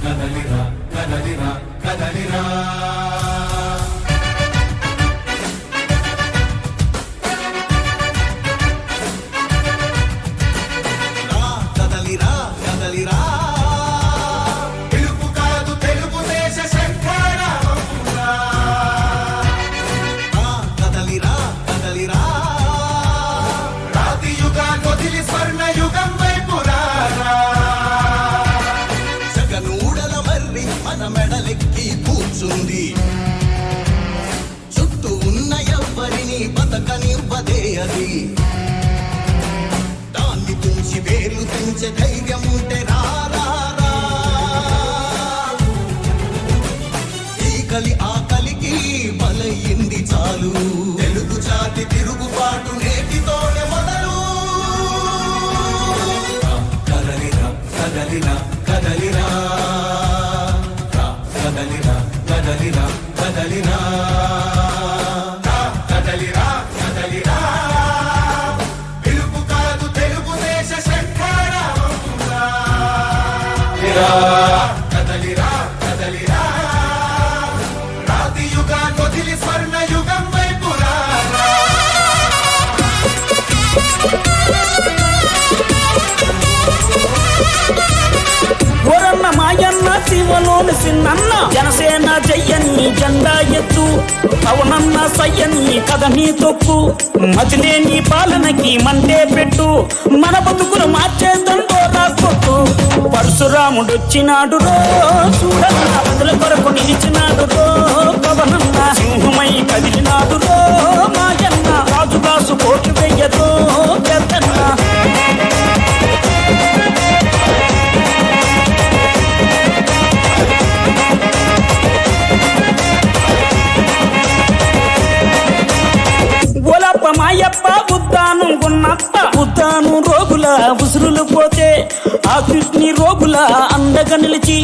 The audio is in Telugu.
కదలిరా కదలిరా కదలిరా కదలిరా కదలిరా తెలుగు కాదు తెలుగుదేశ శంఖారావమురా కదలిరా కదలిరా రాతి యుగాన్ని వదిలి స్వర్ణ యుగం వైపు రారా జగనూడల మర్రి మన మెడలెక్కి కూర్చుంది చుట్టూ ఉన్న ఎవ్వరిని బతకనివ్వదే అది దాన్ని తుంచి వేర్లు తెంచే ధైర్యం ఉంటే రారా ఈ కలి ఆకలికి బలయింది చాలు తెలుగు జాతి తిరుగుబాటు నేటితోనే మొదలు కదలిరా కదలిరా కదలిరా కదలిరా కదలిరా కదలిరా కదలిరా కదలిరా తెలుగు కాదు తెలుగుదేశ శంఖారావమురా కదలిరా కదలిరా రాతి యుగాన్ని వదిలి స్వర్ణ యుగం వైపు రారా ఓరన్న మాయన్న శివలోని సిన్నన్న జనసేన చెయ్యని జెండా ఎత్తు పవనన్న సయ్యని కథని తొక్కు మతిలేని పాలనకి మంటే పెట్టు మన బతుకులు మార్చేద్దండో రాకొట్టు పరశురాముడు వచ్చినాడు రో చూడన్న బదుల కొరకు నిలిచినాడు రో పవనన్న సింహమై కదిలినాడు రో మాయన్న రాజుగాసు కోట్లు వెయ్యదో పెద్దన్న మాయప్ప ఉద్దాను ఉన్నత్త ఉద్దాను రోగుల ఉసురులు పోతే ఆ కృష్ణి రోగుల అండగా నిలిచి